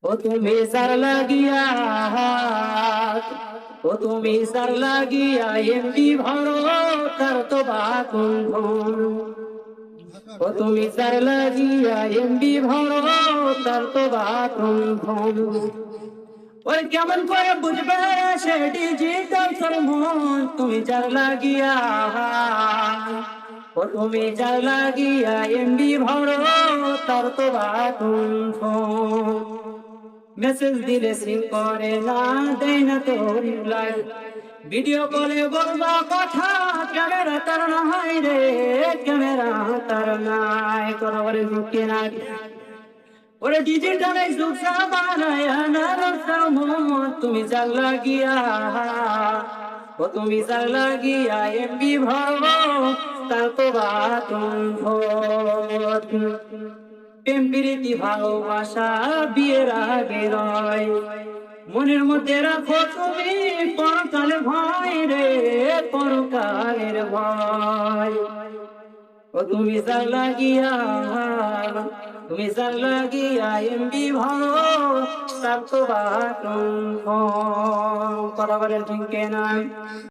ও তুমি সার লাগিয়া ও তুমি সার লাগিয়া এমবি ভরো তার তো বাকুণ্ঠ ও তুমি সার লাগিয়া এমবি ভরো তার তো বাকুণ্ঠ ওই কেমন করে বুঝবে সে ডিজিটাল সরমন তুমি যার লাগিয়া ও তুমি যার লাগিয়া এমবি ভরো তার তো বাকুণ্ঠ মেসেজ দিলে সিং করে না দেয় না তো রিপ্লাই ভিডিও কলে বলবা কথা ক্যামেরা তার নাই রে ক্যামেরা তার নাই কথা বলে ঢুকে না ওরে ডিজিটালে যুগ বানায় না তুমি যার লাগিয়া ও তুমি যার লাগিয়া এমবি ভরো তার তো বাকুণ্ঠ প্রেম প্রীতি ভালোবাসা বিয়ের আগে রয় মনের মধ্যে রাখো তুমি পরকালের ভয় রে পরকালের ভয় ও তুমি যার লাগিয়া এমবি ভালো তার তো বাকুণ্ঠ কথা বলেন ঠিক না।